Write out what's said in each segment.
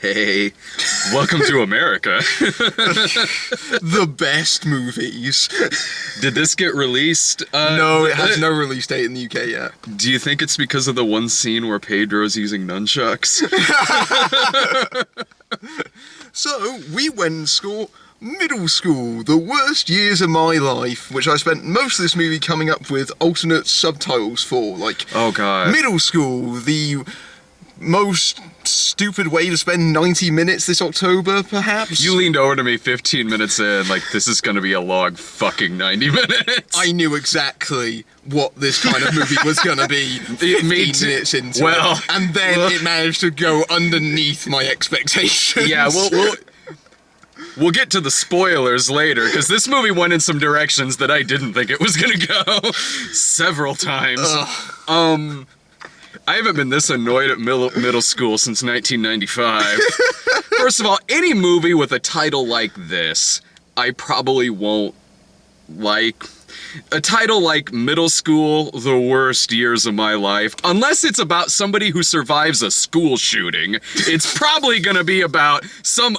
Hey, welcome to America. The best movies. Did this get released? No, it has no release date in the UK yet. Do you think it's because of the one scene where Pedro's using nunchucks? So, we went to middle school, the worst years of my life, which I spent most of this movie coming up with alternate subtitles for, like, oh god. Middle school, the most stupid way to spend 90 minutes this October, perhaps? You leaned over to me 15 minutes in, like, this is gonna be a long fucking 90 minutes. I knew exactly what this kind of movie was gonna be 15 minutes into it. And then it managed to go underneath my expectations. Yeah, we'll get to the spoilers later, because this movie went in some directions that I didn't think it was gonna go several times. I haven't been this annoyed at middle school since 1995. First of all, any movie with a title like this, I probably won't like. A title like Middle School, The Worst Years of My Life, unless it's about somebody who survives a school shooting, it's probably gonna be about some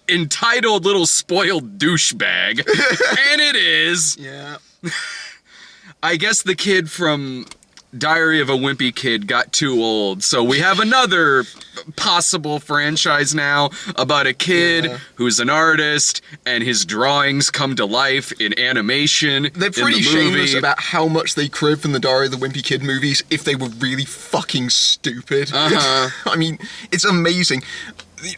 entitled little spoiled douchebag. And it is. Yeah. I guess the kid from Diary of a Wimpy Kid got too old, so we have another possible franchise now about a kid who's an artist and his drawings come to life in animation. They're pretty shameless about how much they crib from the Diary of the Wimpy Kid movies if they were really fucking stupid. I mean, it's amazing.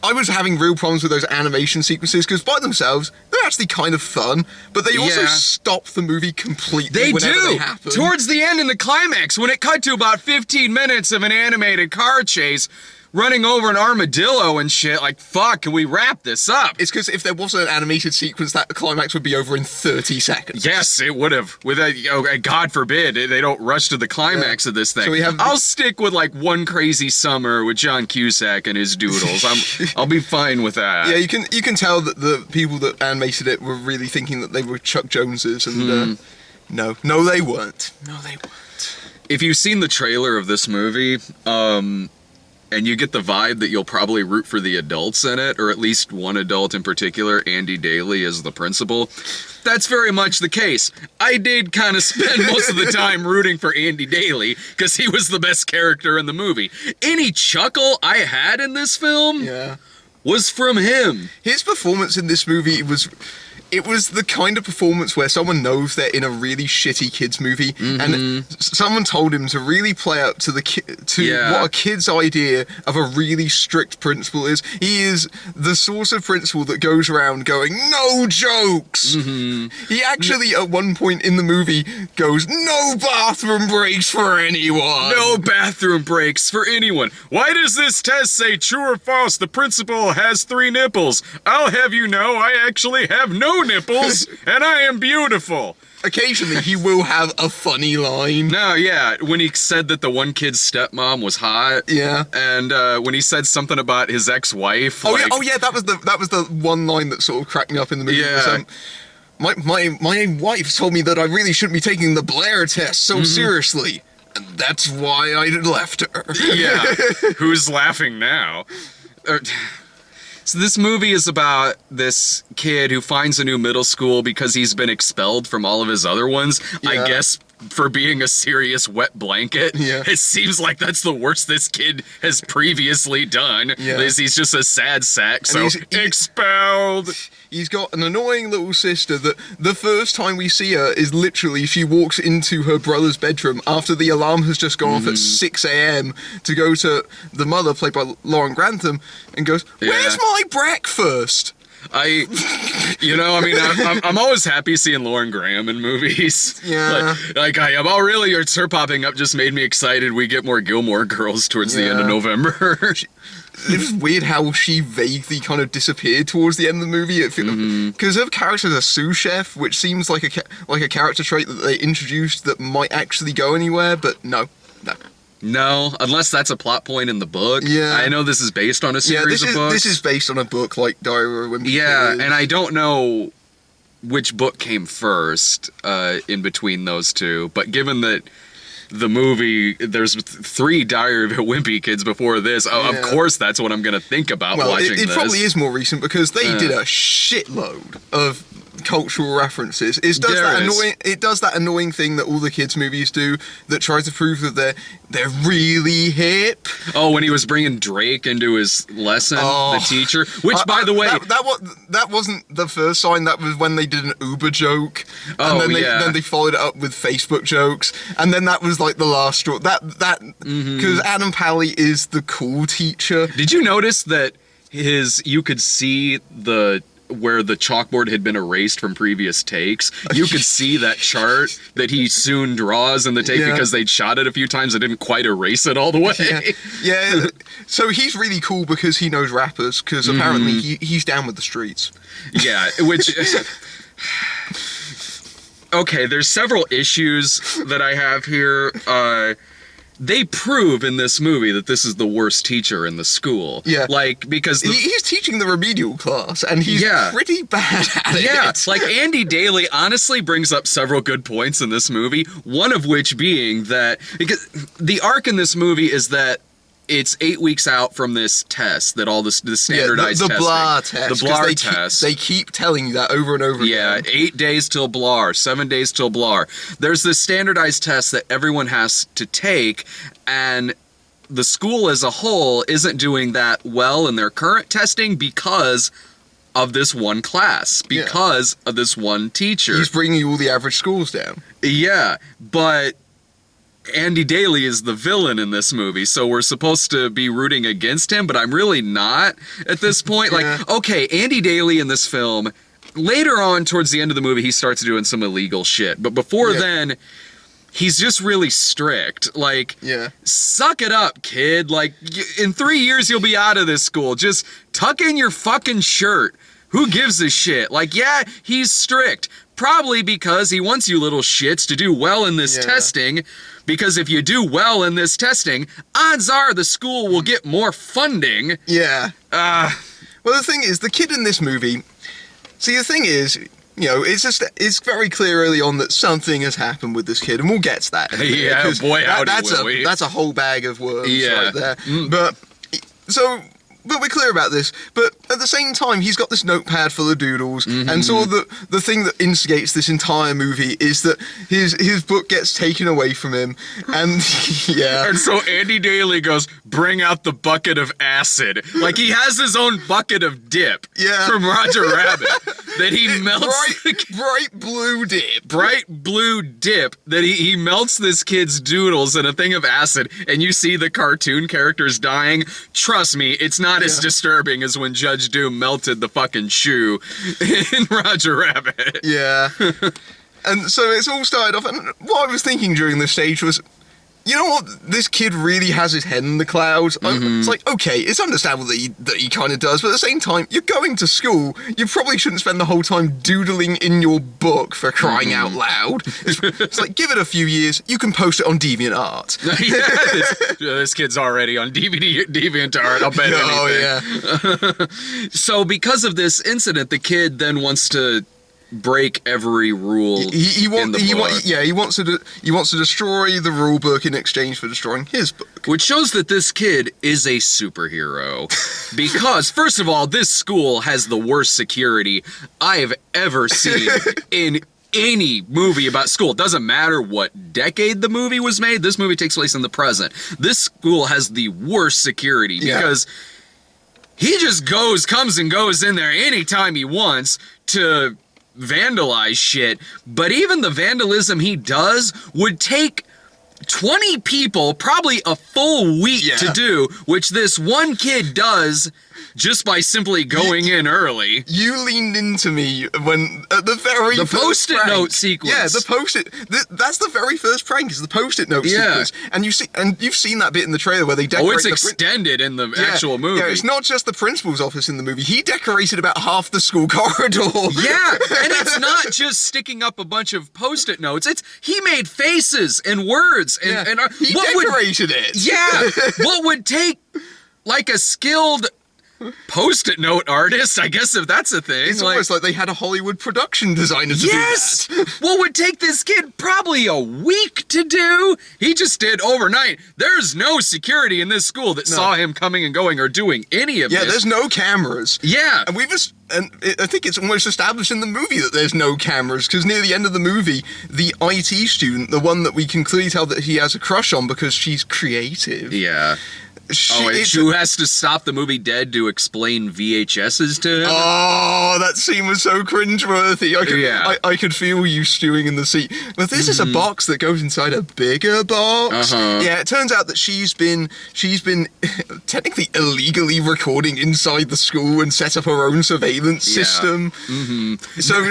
I was having real problems with those animation sequences because by themselves, they're actually kind of fun, but they also stop the movie completely whenever they happen. Towards the end in the climax, when it cut to about 15 minutes of an animated car chase, running over an armadillo and shit, like, fuck, can we wrap this up? It's because if there wasn't an animated sequence, that climax would be over in 30 seconds. Yes, it would have. With God forbid, they don't rush to the climax of this thing. So I'll stick with, like, One Crazy Summer with John Cusack and his doodles. I'll be fine with that. Yeah, you can tell that the people that animated it were really thinking that they were Chuck Joneses, and no, they weren't. No, they weren't. If you've seen the trailer of this movie, and you get the vibe that you'll probably root for the adults in it, or at least one adult in particular, Andy Daly as the principal. That's very much the case. I did kind of spend most of the time rooting for Andy Daly, because he was the best character in the movie. Any chuckle I had in this film was from him. His performance in this movie it was the kind of performance where someone knows they're in a really shitty kids movie, and someone told him to really play up to what a kid's idea of a really strict principal is. He is the sort of principal that goes around going, "No jokes." He actually, at one point in the movie, goes, "No bathroom breaks for anyone." No bathroom breaks for anyone. Why does this test say true or false? The principal has 3 nipples. I'll have you know, I actually have no nipples, and I am beautiful. Occasionally, he will have a funny line. No, yeah, when he said that the one kid's stepmom was hot. Yeah. And when he said something about his ex-wife. Oh yeah, that was the one line that sort of cracked me up in the movie. Yeah. My wife told me that I really shouldn't be taking the Blair test so seriously, and that's why I left her. Yeah. Who's laughing now? So this movie is about this kid who finds a new middle school because he's been expelled from all of his other ones. Yeah. I guess for being a serious wet blanket. Yeah. It seems like that's the worst this kid has previously done. Yeah. He's just a sad sack, so he's expelled. He's got an annoying little sister that the first time we see her is literally she walks into her brother's bedroom after the alarm has just gone off at 6 a.m. to go to the mother, played by Lauren Grantham, and goes, "Where's my breakfast?" I'm always happy seeing Lauren Graham in movies. Yeah. Her popping up just made me excited. We get more Gilmore Girls towards the end of November. It was weird how she vaguely kind of disappeared towards the end of the movie. Because her character's a sous chef, which seems like a character trait that they introduced that might actually go anywhere, but no. No, unless that's a plot point in the book. Yeah. I know this is based on a series of books. This is based on a book like Diary of a Wimpy Kid. Yeah, and I don't know which book came first in between those two, but given that the movie, there's 3 Diary of a Wimpy Kids before this. Of course, that's what I'm going to think about watching this. It probably is more recent because they did a shitload of cultural references. It does that annoying thing that all the kids movies do that tries to prove that they're really hip. Oh, when he was bringing Drake into his lesson, the teacher, which by the way, that wasn't the first sign. That was when they did an Uber joke, and then they followed it up with Facebook jokes, and then that was like the last straw. Because Adam Pally is the cool teacher. Did you notice that you could see where the chalkboard had been erased from previous takes? You could see that chart that he soon draws in the take because they'd shot it a few times and didn't quite erase it all the way. Yeah. So he's really cool because he knows rappers, because apparently he's down with the streets. Yeah, which... Okay, there's several issues that I have here. They prove in this movie that this is the worst teacher in the school. Yeah. Like, because... he's teaching the remedial class, and he's pretty bad at it. Yeah, like Andy Daly honestly brings up several good points in this movie, one of which being that... Because the arc in this movie is that it's 8 weeks out from this test, that all the standardized testing. The BLAR test. The BLAR test. They keep telling you that over and over again. Yeah, 8 days till BLAR, 7 days till BLAR. There's this standardized test that everyone has to take, and the school as a whole isn't doing that well in their current testing because of this one class, because of this one teacher. He's bringing all the average scores down. Yeah, but... Andy Daly is the villain in this movie, so we're supposed to be rooting against him, but I'm really not at this point. Like, okay, Andy Daly in this film, later on towards the end of the movie, he starts doing some illegal shit, but before then, he's just really strict. Like, suck it up, kid. Like, in 3 years, you'll be out of this school. Just tuck in your fucking shirt. Who gives a shit? Like, yeah, he's strict. Probably because he wants you little shits to do well in this testing, because if you do well in this testing, odds are the school will get more funding. Yeah. Well, the thing is, the kid in this movie... See, the thing is, it's very clear early on that something has happened with this kid, and we'll get to that. Yeah, boy, howdy will we. That's a whole bag of worms right there. But we're clear about this. But at the same time, he's got this notepad full of doodles, and sort of the thing that instigates this entire movie is that his book gets taken away from him, and And so Andy Daly goes, bring out the bucket of acid. Like, he has his own bucket of dip from Roger Rabbit that he melts. Bright blue dip. Bright blue dip that he melts this kid's doodles in a thing of acid, and you see the cartoon characters dying. Trust me, it's not as disturbing as when Judge Doom melted the fucking shoe in Roger Rabbit. Yeah. And so it's all started off, and what I was thinking during this stage was, you know what, this kid really has his head in the clouds. It's like, okay, it's understandable that he kind of does, but at the same time, you're going to school, you probably shouldn't spend the whole time doodling in your book, for crying out loud. It's like, give it a few years, you can post it on DeviantArt. This kid's already on DeviantArt, I'll bet anything. Yeah. So because of this incident, the kid then wants to break every rule in the book. He wants to destroy the rule book in exchange for destroying his book. Which shows that this kid is a superhero. Because, first of all, this school has the worst security I've ever seen in any movie about school. It doesn't matter what decade the movie was made. This movie takes place in the present. This school has the worst security because he just comes and goes in there anytime he wants to vandalize shit, but even the vandalism he does would take 20 people probably a full week to do, which this one kid does just by simply going in early. You leaned into me when at the very first post-it note sequence. Yeah, the post-it. That's the very first prank, is the post-it note sequence. And you've seen that bit in the trailer where they decorate. Oh, it's extended in the actual movie. Yeah, it's not just the principal's office in the movie. He decorated about half the school corridor. Yeah, and it's not just sticking up a bunch of post-it notes. He made faces and words and he decorated it. Yeah, what would take like a skilled Post-it note artist, I guess, if that's a thing. It's almost like they had a Hollywood production designer to do that. What would take this kid probably a week to do, he just did overnight. There's no security in this school that saw him coming and going or doing any of this. Yeah, there's no cameras. Yeah. And I think it's almost established in the movie that there's no cameras, because near the end of the movie, the IT student, the one that we can clearly tell that he has a crush on because she's creative. Yeah. Who has to stop the movie dead to explain VHSs to him? Oh, that scene was so cringeworthy. I could feel you stewing in the seat. But this is a box that goes inside a bigger box. Yeah, it turns out that she's been technically illegally recording inside the school and set up her own surveillance system. So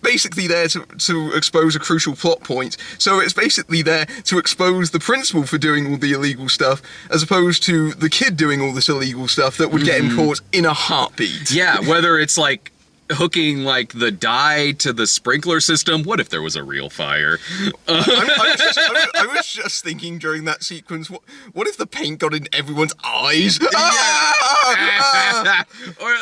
basically there to expose a crucial plot point. So it's basically there to expose the principal for doing all the illegal stuff, as opposed to the kid doing all this illegal stuff that would get him caught in a heartbeat. Yeah, whether it's like hooking like the dye to the sprinkler system. What if there was a real fire? I was just thinking during that sequence, what if the paint got in everyone's eyes? Or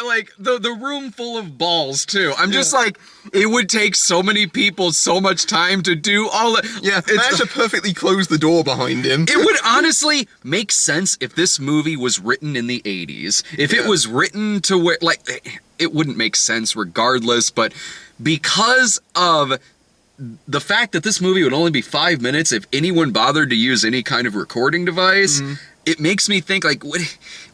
like the room full of balls too. I'm just like, it would take so many people so much time to do all that. Yeah, they had to perfectly close the door behind him. It would honestly make sense if this movie was written in the 80s. If it was written to where, like, it wouldn't make sense regardless, but because of the fact that this movie would only be 5 minutes if anyone bothered to use any kind of recording device, it makes me think, like,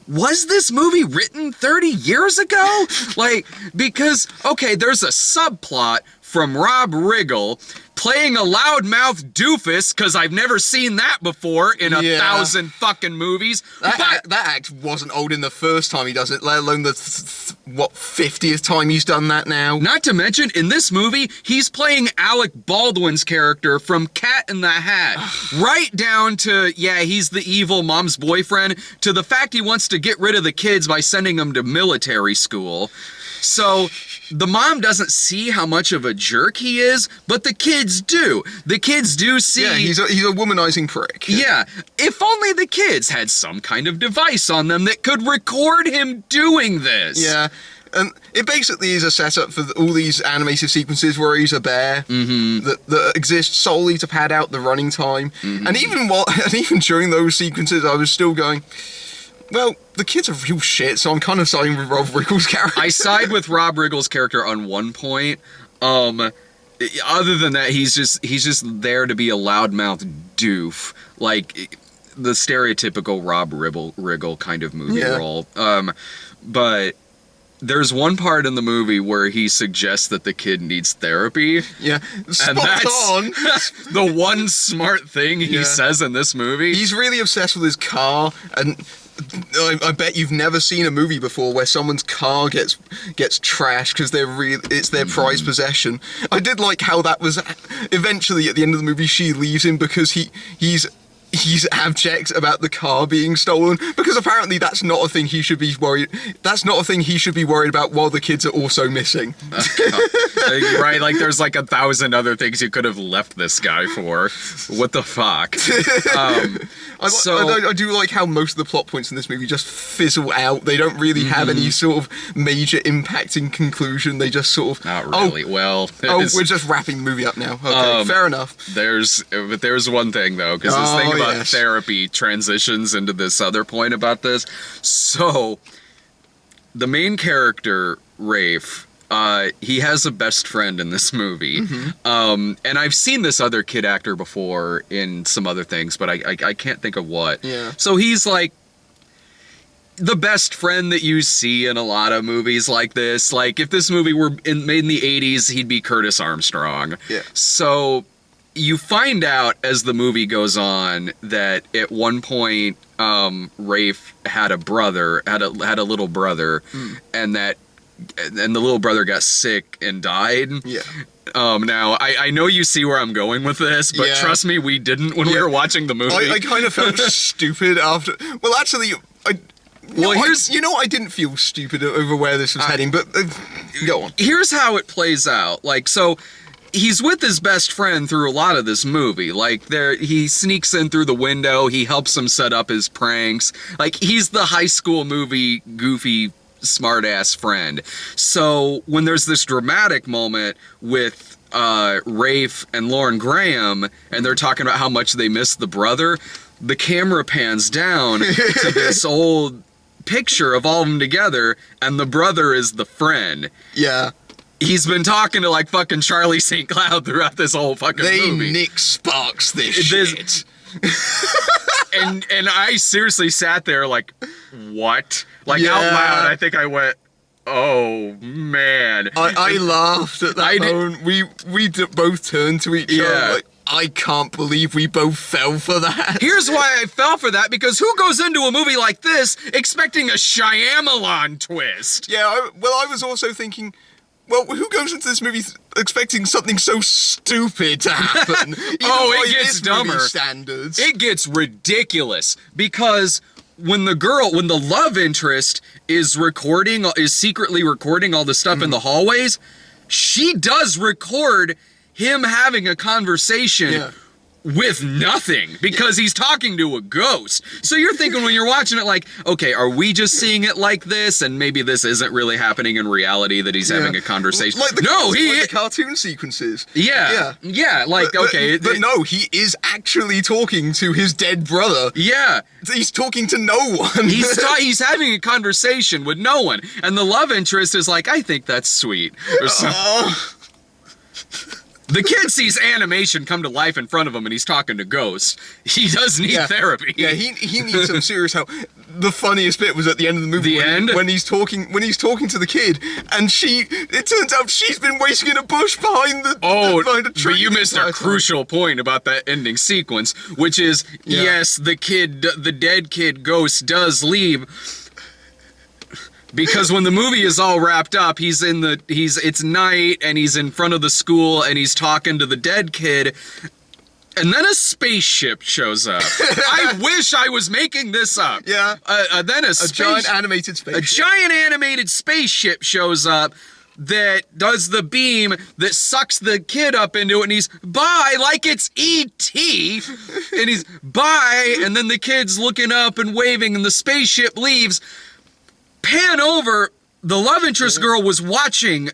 was this movie written 30 years ago? Like, because, okay, there's a subplot from Rob Riggle playing a loudmouth doofus, because I've never seen that before in 1,000 fucking movies. That act wasn't old in the first time he does it, let alone the 50th time he's done that now. Not to mention, in this movie, he's playing Alec Baldwin's character from Cat in the Hat. Right down to, he's the evil mom's boyfriend, to the fact he wants to get rid of the kids by sending them to military school. So the mom doesn't see how much of a jerk he is, but the kids do. The kids do see... Yeah, he's a womanizing prick. Yeah. If only the kids had some kind of device on them that could record him doing this. Yeah. And it basically is a setup for all these animated sequences where he's a bear that exist solely to pad out the running time. And even during those sequences, I was still going, well, the kid's a real shit, so I'm kind of siding with Rob Riggle's character. I side with Rob Riggle's character on one point. Other than that, he's just there to be a loudmouth doof, like the stereotypical Rob Riggle kind of movie role. But there's one part in the movie where he suggests that the kid needs therapy. Yeah, and that's the one smart thing he says in this movie. He's really obsessed with his car, and I bet you've never seen a movie before where someone's car gets trashed because it's their prized possession. I did like how that was eventually at the end of the movie she leaves him because he's abject about the car being stolen, because apparently that's not a thing he should be worried. That's not a thing he should be worried about while the kids are also missing. Right, like there's like 1,000 other things you could have left this guy for. What the fuck? I do like how most of the plot points in this movie just fizzle out. They don't really have any sort of major impacting conclusion. They just sort of... Not really. We're just wrapping the movie up now. Okay, fair enough. There's one thing, though, because this thing about therapy transitions into this other point about this. So, the main character, Rafe, he has a best friend in this movie. And I've seen this other kid actor before in some other things, but I can't think of what. Yeah. So he's like the best friend that you see in a lot of movies like this. Like, if this movie were made in the 80s, he'd be Curtis Armstrong. Yeah. So you find out as the movie goes on that at one point, Rafe had a little brother, and the little brother got sick and died. Yeah. Now, I know you see where I'm going with this, but trust me, we didn't when we were watching the movie. I kind of felt stupid after... Well, actually, I didn't feel stupid over where this was heading, but go on. Here's how it plays out. Like, so... he's with his best friend through a lot of this movie. Like, he sneaks in through the window, he helps him set up his pranks. Like, he's the high school movie goofy smart-ass friend. So when there's this dramatic moment with Rafe and Lauren Graham, and they're talking about how much they miss the brother, the camera pans down to this old picture of all of them together, and the brother is the friend. Yeah. He's been talking to, like, fucking Charlie St. Cloud throughout this whole fucking movie. Nick Sparks this shit. And I seriously sat there like, what? Like, out loud, I think I went, oh, man. I laughed at that moment. We both turned to each other like, I can't believe we both fell for that. Here's why I fell for that, because who goes into a movie like this expecting a Shyamalan twist? Yeah, I was also thinking, well, who goes into this movie expecting something so stupid to happen? It gets dumber. Standards. It gets ridiculous, because when the love interest is secretly recording all the stuff in the hallways, she does record him having a conversation with nothing, because he's talking to a ghost. So you're thinking when you're watching it, like, okay, are we just seeing it like this, and maybe this isn't really happening in reality, that he's having a conversation? Like the cartoon sequences. Yeah. Like, okay. But no, he is actually talking to his dead brother. Yeah. He's talking to no one. He's having a conversation with no one, and the love interest is like, I think that's sweet. Or something. The kid sees animation come to life in front of him, and he's talking to ghosts. He does need therapy. Yeah, he needs some serious help. The funniest bit was at the end of the movie. When he's talking to the kid, and it turns out she's been waiting in a bush behind behind a tree. But you missed a crucial point about that ending sequence, which is, yes, the dead kid ghost does leave. Because when the movie is all wrapped up, it's night, and he's in front of the school, and he's talking to the dead kid, and then a spaceship shows up. I wish I was making this up. Yeah. Then a giant animated spaceship. A giant animated spaceship shows up that does the beam that sucks the kid up into it, and he's bye, like it's E.T. And he's bye, and then the kid's looking up and waving, and the spaceship leaves. Pan over, the love interest girl was watching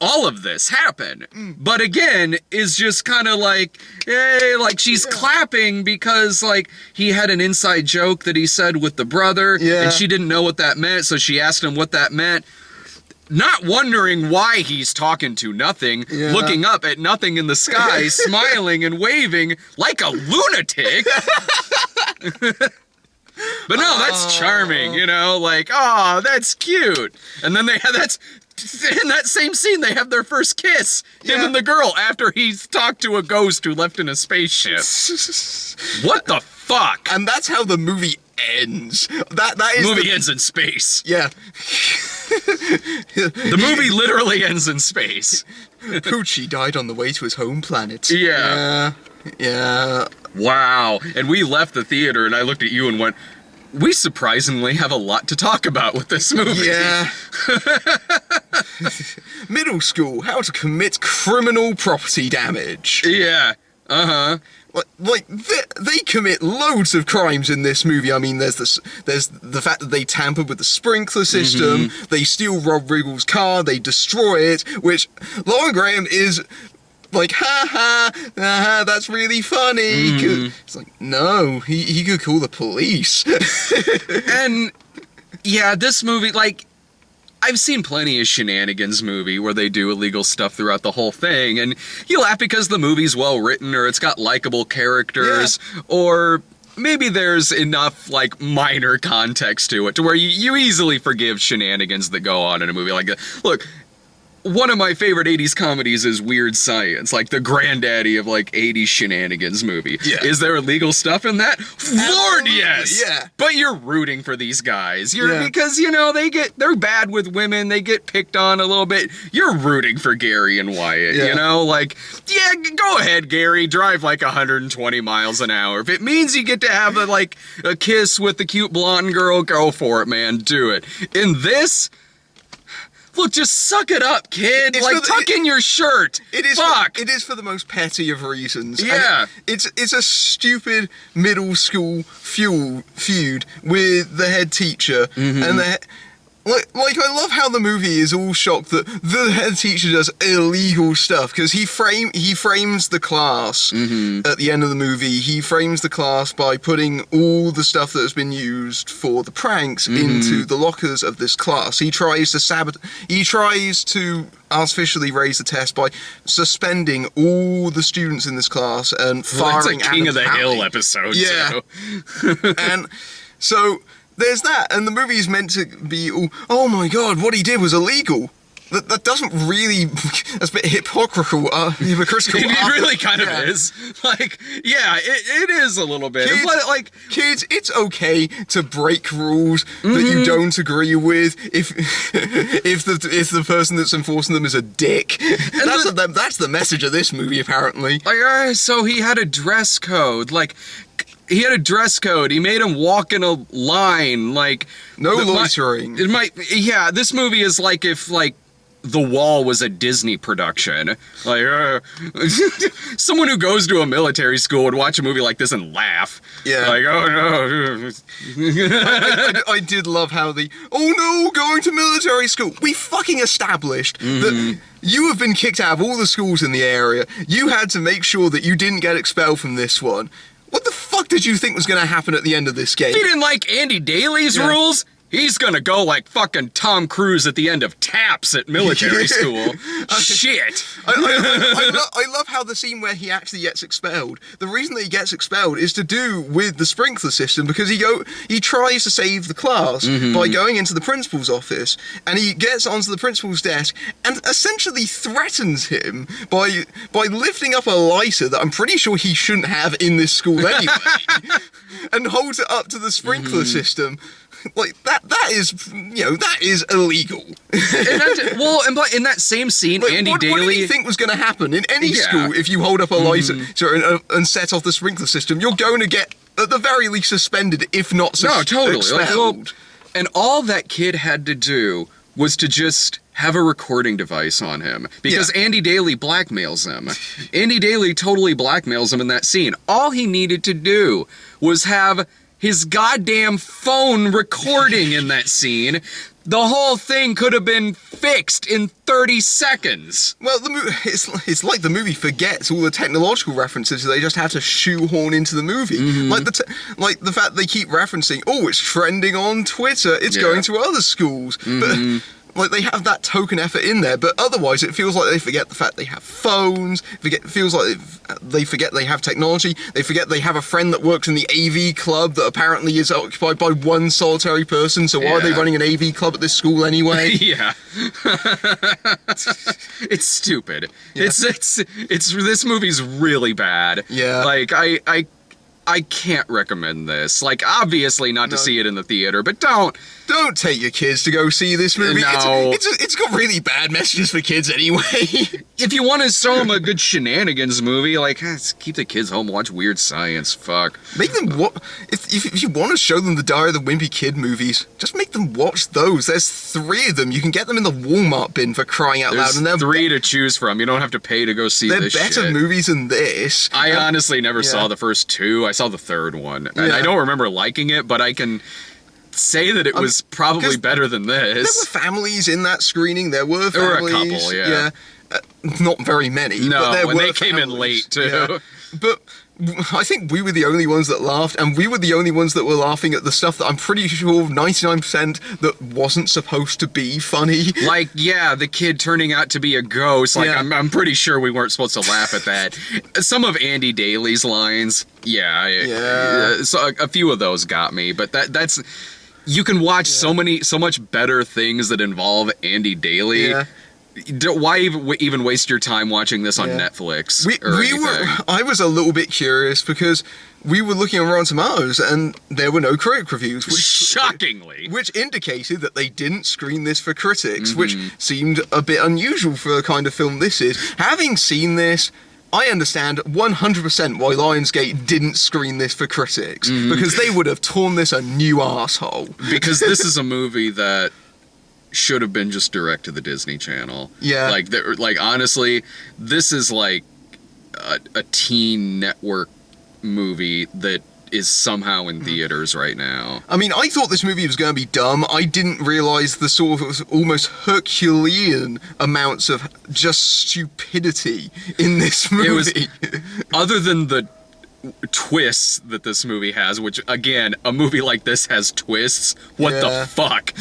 all of this happen, but again, is just kind of like, hey, like she's clapping because, like, he had an inside joke that he said with the brother, and she didn't know what that meant, so she asked him what that meant, not wondering why he's talking to nothing, looking up at nothing in the sky, smiling and waving like a lunatic. But no, that's charming, you know, like, oh, that's cute. And then in that same scene, they have their first kiss, him and the girl, after he's talked to a ghost who left in a spaceship. What the fuck? And that's how the movie ends. That is the movie ends in space. Yeah. The movie literally ends in space. Poochie died on the way to his home planet. Yeah. Wow. And we left the theater, and I looked at you and went, we surprisingly have a lot to talk about with this movie. Yeah. Middle school, how to commit criminal property damage. Yeah. Uh-huh. Like they commit loads of crimes in this movie. I mean, there's the fact that they tampered with the sprinkler system, they steal Rob Riggle's car, they destroy it, which Lauren Graham is like, that's really funny. It's like, no, he could call the police. And yeah, this movie, like, I've seen plenty of shenanigans movie where they do illegal stuff throughout the whole thing, and you laugh because the movie's well written, or it's got likable characters, or maybe there's enough, like, minor context to it to where you easily forgive shenanigans that go on in a movie like that. Look, one of my favorite 80s comedies is Weird Science, like the granddaddy of, like, 80s shenanigans movie. Yeah. Is there illegal stuff in that? Lord, yes! Yeah. But you're rooting for these guys. Because, you know, they're bad with women, they get picked on a little bit. You're rooting for Gary and Wyatt, you know? Like, yeah, go ahead, Gary, drive like 120 miles an hour. If it means you get to have a kiss with the cute blonde girl, go for it, man, do it. In this, Look, just suck it up, kid. It's Like, tuck in your shirt. It is. Fuck. It is for the most petty of reasons. Yeah. And it's a stupid middle school feud with the head teacher and the. Like, I love how the movie is all shocked that the head teacher does illegal stuff, because he frames the class at the end of the movie. He frames the class by putting all the stuff that has been used for the pranks into the lockers of this class. He tries to artificially raise the test by suspending all the students in this class and firing It's a King of the Adam's Hill Alley. episode, Yeah. too. And so there's that, and the movie's meant to be, oh my god, what he did was illegal. That doesn't really, that's a bit hypocritical. It really kind of is. Like, yeah, it is a little bit. Kids, But, like, kids, it's okay to break rules that you don't agree with if the person that's enforcing them is a dick. That's the message of this movie, apparently. like, so he had a dress code. Like, he had a dress code. He made him walk in a line. Like, No loitering. This movie is like if, like, The Wall was a Disney production. Like, someone who goes to a military school would watch a movie like this and laugh. Yeah. Like, oh no. I did love how going to military school. We fucking established that you have been kicked out of all the schools in the area. You had to make sure that you didn't get expelled from this one. What the fuck did you think was going to happen at the end of this game? If he didn't like Andy Daly's rules, he's gonna go like fucking Tom Cruise at the end of Taps at military school. Shit. I love how the scene where he actually gets expelled, the reason that he gets expelled is to do with the sprinkler system, because he tries to save the class by going into the principal's office, and he gets onto the principal's desk and essentially threatens him by lifting up a lighter that I'm pretty sure he shouldn't have in this school anyway, and holds it up to the sprinkler system. Like, that is illegal. But in that same scene, Like, Andy Daly... What did you think was going to happen in any school if you hold up a lighter and set off the sprinkler system? You're going to get, at the very least, suspended, if not expelled. Like, and all that kid had to do was to just have a recording device on him, because Andy Daly blackmails him. Andy Daly totally blackmails him in that scene. All he needed to do was have his goddamn phone recording in that scene. The whole thing could have been fixed in 30 seconds. Well, it's like the movie forgets all the technological references they just had to shoehorn into the movie. Like the fact they keep referencing, it's trending on Twitter, it's going to other schools. But like, they have that token effort in there, but otherwise it feels like they forget the fact they have phones, it feels like they forget they have technology, they forget they have a friend that works in the AV club that apparently is occupied by one solitary person, so why are they running an AV club at this school anyway? Yeah. It's stupid. Yeah. It's this movie's really bad. Yeah. Like, I can't recommend this. Like, obviously not to see it in the theater, but don't take your kids to go see this movie. No. It's got really bad messages for kids anyway. If you want to show them a good shenanigans movie, like, keep the kids home, watch Weird Science. Fuck. Make them if you want to show them the Diary of the Wimpy Kid movies, just make them watch those. There's 3 of them. You can get them in the Walmart bin, for crying out loud. And There's 3 to choose from. You don't have to pay to go see this shit. They're better movies than this. I honestly never saw the first 2. I saw the 3rd one, and I don't remember liking it, but I can say that it was probably better than this. There were families in that screening. There were families. There were a couple, yeah. Not very many. No, but there and were they came in late, too. Yeah. But I think we were the only ones that laughed, and we were the only ones that were laughing at the stuff that I'm pretty sure 99% that wasn't supposed to be funny. Like, the kid turning out to be a ghost. Like, I'm pretty sure we weren't supposed to laugh at that. Some of Andy Daly's lines, so a few of those got me, but that's... You can watch so much better things that involve Andy Daly. Yeah. Why even waste your time watching this on Netflix? I was a little bit curious because we were looking on Rotten Tomatoes and there were no critic reviews. Shockingly. Which indicated that they didn't screen this for critics, which seemed a bit unusual for the kind of film this is. Having seen this, I understand 100% why Lionsgate didn't screen this for critics, because they would have torn this a new arsehole. Because this is a movie that should have been just direct to the Disney Channel. Yeah. Like honestly, this is like a teen network movie that is somehow in theaters right now. I mean, I thought this movie was going to be dumb. I didn't realize the sort of almost Herculean amounts of just stupidity in this movie. It was, other than the twists that this movie has, which again, a movie like this has twists. What the fuck?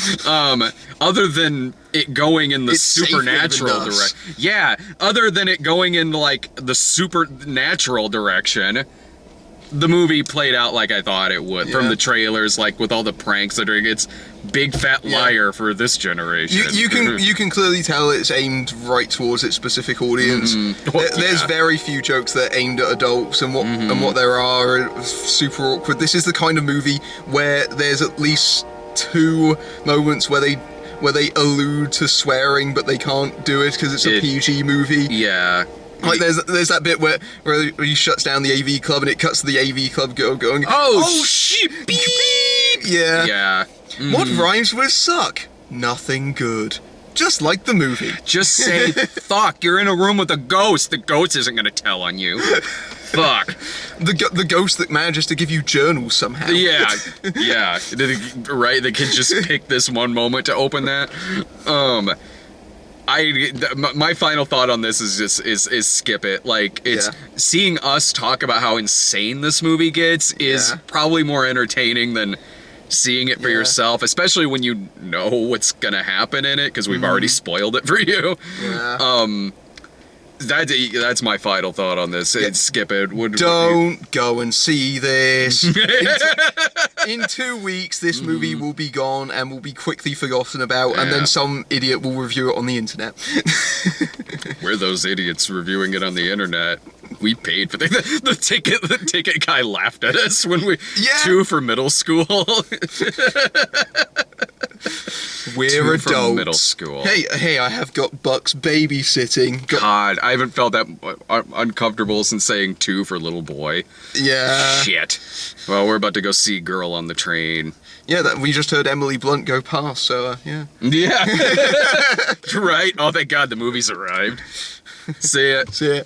Other than it going in the supernatural direction. Yeah, other than it going in like the supernatural direction. The movie played out like I thought it would from the trailers, like with all the pranks that are. It's big fat liar for this generation. You can clearly tell it's aimed right towards its specific audience. There's very few jokes that are aimed at adults, and what there are super awkward. This is the kind of movie where there's at least 2 moments where they allude to swearing, but they can't do it because it's a PG movie. Yeah. Like there's that bit where he shuts down the AV club and it cuts to the AV club girl going, "Oh shit, beep, beep." Yeah. Yeah. What rhymes with suck? Nothing good. Just like the movie. Just say fuck. You're in a room with a ghost. The ghost isn't gonna tell on you. Fuck. The ghost that manages to give you journals somehow. Yeah. Yeah. Right. They can just pick this one moment to open that. My final thought on this is just skip it. Like, it's seeing us talk about how insane this movie gets is probably more entertaining than seeing it for yourself, especially when you know what's gonna happen in it, because we've already spoiled it for you. Yeah. That's my final thought on this. Skip it. Don't go and see this. In 2 weeks, this movie will be gone and will be quickly forgotten about, and then some idiot will review it on the internet. We're those idiots reviewing it on the internet. We paid for the ticket. The ticket guy laughed at us when we 2 for middle school. We're adults. From middle school. Hey, I have got Bucks babysitting. God, I haven't felt that uncomfortable since saying 2 for little boy. Yeah. Shit. Well, we're about to go see Girl on the Train. Yeah, we just heard Emily Blunt go past, so, yeah. Yeah. Right? Oh, thank God the movie's arrived. See ya. See ya.